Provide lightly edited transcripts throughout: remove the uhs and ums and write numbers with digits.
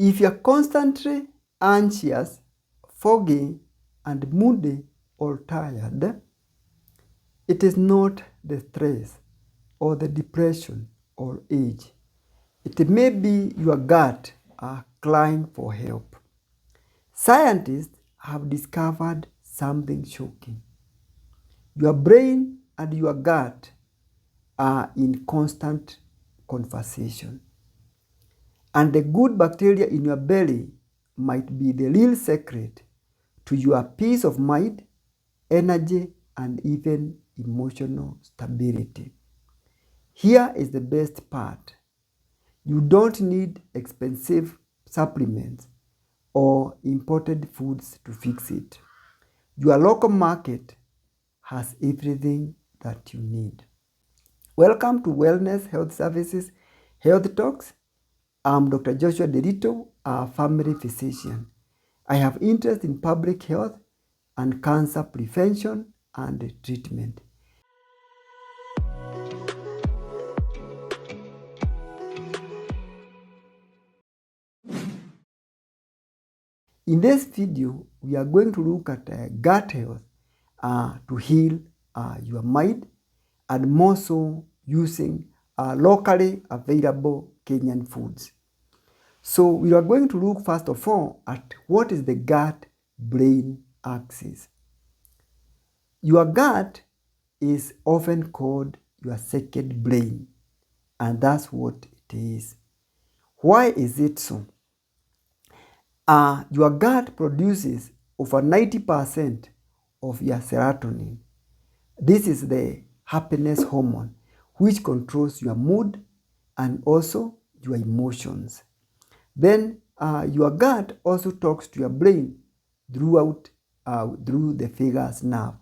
If you're constantly anxious, foggy, and moody or tired, it is not the stress or the depression or age. It may be your gut crying for help. Scientists have discovered something shocking. Your brain and your gut are in constant conversation. And the good bacteria in your belly might be the real secret to your peace of mind, energy, and even emotional stability. Here is the best part. You don't need expensive supplements or imported foods to fix it. Your local market has everything that you need. Welcome to Wellness Health Services Health Talks. I'm Dr. Joshua Derito, a family physician. I have interest in public health and cancer prevention and treatment. In this video, we are going to look at gut health to heal your mind, and more so using locally available Kenyan foods. So we are going to look first of all at what is the gut-brain axis. Your gut is often called your second brain, and that's what it is. Why is it so? Your gut produces over 90% of your serotonin. This is the happiness hormone, which controls your mood and also your emotions. Then your gut also talks to your brain through the vagus nerve.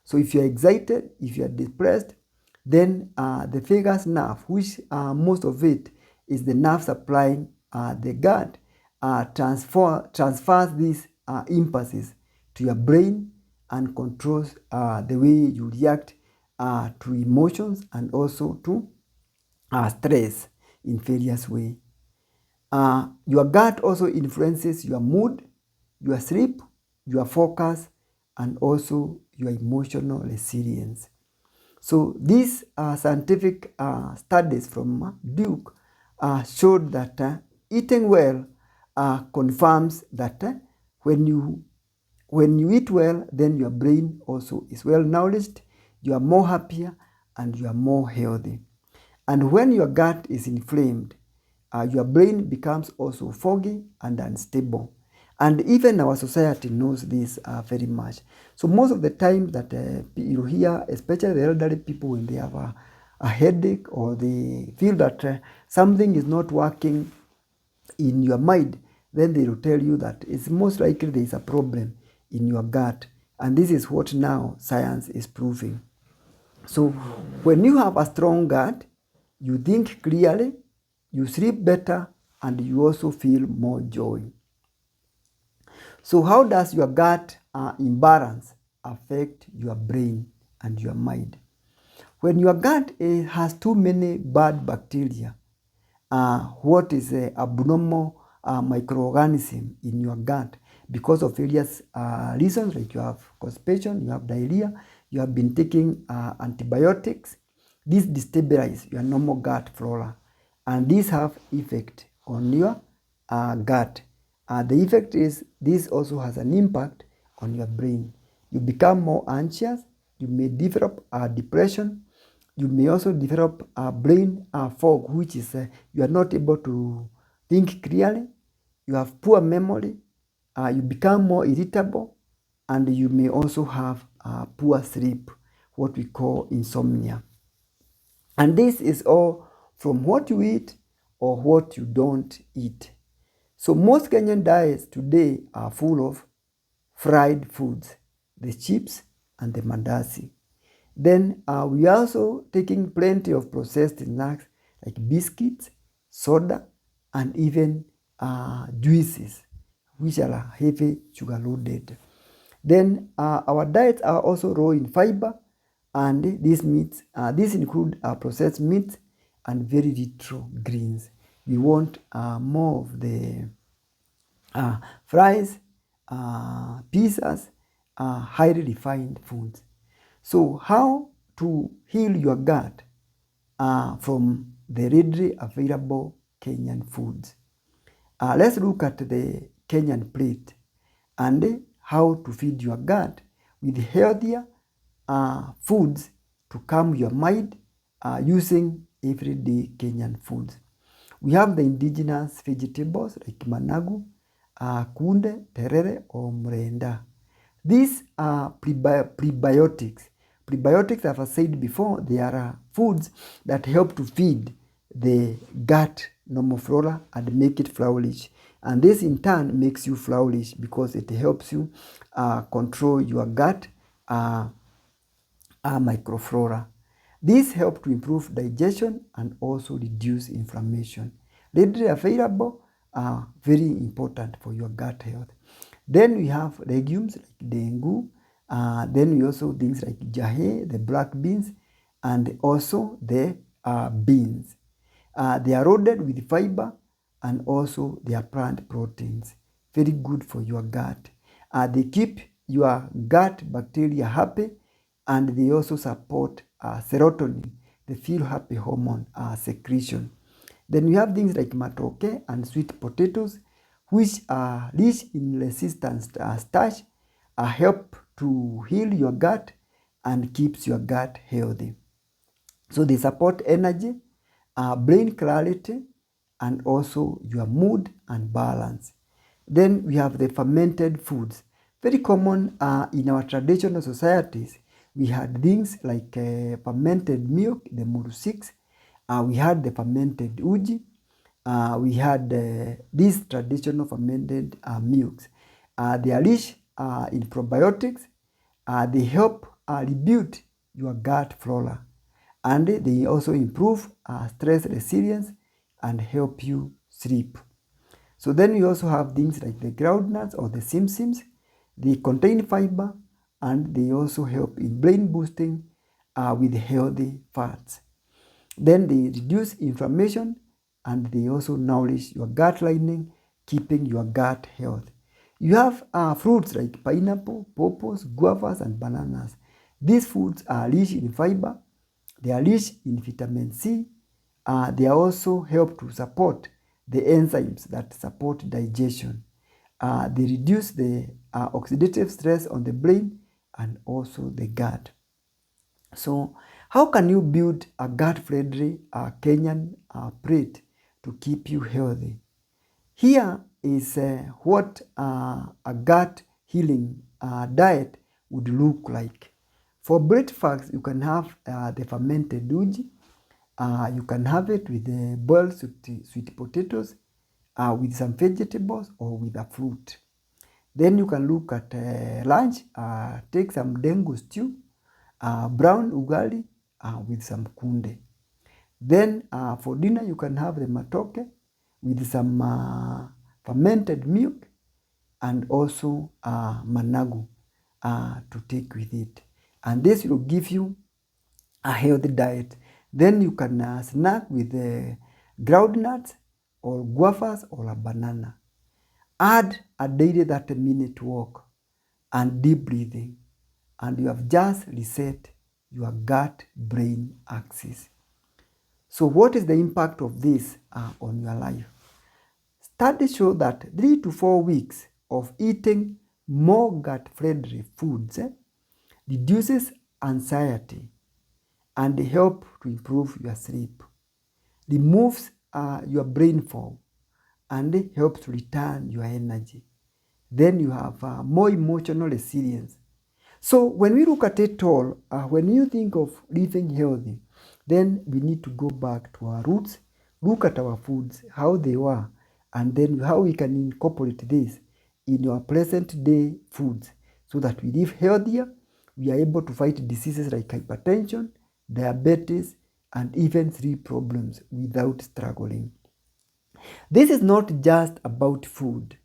So if you're excited, if you're depressed, then the vagus nerve, which most of it is the nerve supplying the gut, transfers these impulses to your brain and controls the way you react to emotions and also to stress in various ways. Your gut also influences your mood, your sleep, your focus, and also your emotional resilience. So these scientific studies from Duke showed that eating well confirms that when you eat well, then your brain also is well nourished, you are more happier, and you are more healthy. And when your gut is inflamed, your brain becomes also foggy and unstable. And even our society knows this very much. So most of the time that you hear, especially the elderly people, when they have a headache or they feel that something is not working in your mind, then they will tell you that it's most likely there is a problem in your gut. And this is what now science is proving. So when you have a strong gut, you think clearly, you sleep better, and you also feel more joy. So how does your gut imbalance affect your brain and your mind? When your gut has too many bad bacteria, what is an abnormal microorganism in your gut because of various reasons, like you have constipation, you have diarrhea, you have been taking antibiotics. This destabilizes your normal gut flora, and these have effect on your gut. The effect is this also has an impact on your brain. You become more anxious, you may develop depression, you may also develop brain fog, which is you are not able to think clearly, you have poor memory, you become more irritable, and you may also have poor sleep, what we call insomnia. And this is all from what you eat or what you don't eat. So most Kenyan diets today are full of fried foods, the chips and the mandazi. Then we are also taking plenty of processed snacks like biscuits, soda, and even juices, which are heavy sugar loaded. Then our diets are also low in fiber, and these include processed meats and very little greens. We want more of the fries, pizzas, highly refined foods. So how to heal your gut from the readily available Kenyan foods? Let's look at the Kenyan plate and how to feed your gut with healthier foods to calm your mind using everyday Kenyan foods. We have the indigenous vegetables like managu, kunde, terere, or mrenda. These are prebiotics. Prebiotics, as I said before, they are foods that help to feed the gut normal flora and make it flourish. And this in turn makes you flourish because it helps you control your gut microflora. These help to improve digestion and also reduce inflammation. Readily available are very important for your gut health. Then we have legumes like dengu. Then we also things like jahe, the black beans, and also the beans. They are loaded with fiber and also they are plant proteins. Very good for your gut. They keep your gut bacteria happy and they also support serotonin, the feel happy hormone secretion. Then we have things like matoke and sweet potatoes, which are rich in resistant starch, help to heal your gut and keeps your gut healthy. So they support energy, brain clarity, and also your mood and balance. Then we have the fermented foods. Very common in our traditional societies. We had things like fermented milk, the murusik. We had the fermented uji. We had these traditional fermented milks. They are rich in probiotics. They help rebuild your gut flora. And they also improve stress resilience and help you sleep. So then we also have things like the groundnuts or the simsims. They contain fiber and they also help in brain boosting with healthy fats. Then they reduce inflammation and they also nourish your gut lining, keeping your gut health. You have fruits like pineapple, pawpaws, guavas, and bananas. These foods are rich in fiber. They are rich in vitamin C. They also help to support the enzymes that support digestion. They reduce the oxidative stress on the brain and also the gut. So how can you build a gut-friendly Kenyan plate to keep you healthy? Here is what a gut healing diet would look like. For breakfast, you can have the fermented uji. You can have it with the boiled sweet potatoes, with some vegetables or with a fruit. Then you can look at lunch, take some dengu stew, brown ugali with some kunde. Then for dinner, you can have the matoke with some fermented milk and also managu to take with it. And this will give you a healthy diet. Then you can snack with the groundnuts or guavas or a banana. Add a daily 30-minute walk and deep breathing, and you have just reset your gut-brain axis. So what is the impact of this on your life? Studies show that 3 to 4 weeks of eating more gut-friendly foods reduces anxiety and help to improve your sleep, removes your brain fog, and helps to return your energy. Then you have more emotional resilience. So when we look at it all, when you think of living healthy, then we need to go back to our roots, look at our foods, how they were, and then how we can incorporate this in our present day foods so that we live healthier, we are able to fight diseases like hypertension, diabetes, and even sleep problems without struggling. This is not just about food.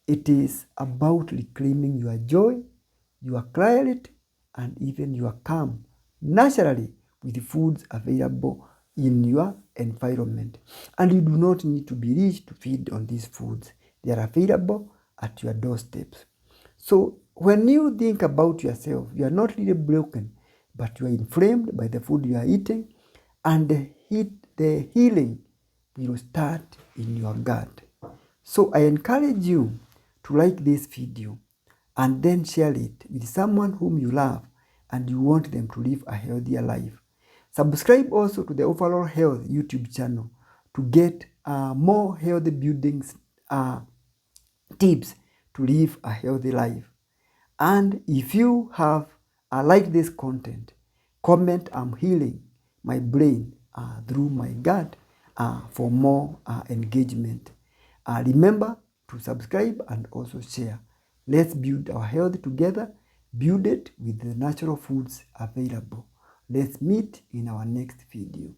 It is about reclaiming your joy, your clarity, and even your calm naturally with the foods available in your environment. And you do not need to be rich to feed on these foods. They are available at your doorsteps. So when you think about yourself, you are not really broken, but you are inflamed by the food you are eating, and the healing will start in your gut. So I encourage you to like this video and then share it with someone whom you love and you want them to live a healthier life. Subscribe also to the Overall Health YouTube channel to get more healthy building tips to live a healthy life. And if you have liked this content, comment "I'm healing my brain through my gut" for more engagement. Remember to subscribe and also share. Let's build our health together, build it with the natural foods available. Let's meet in our next video.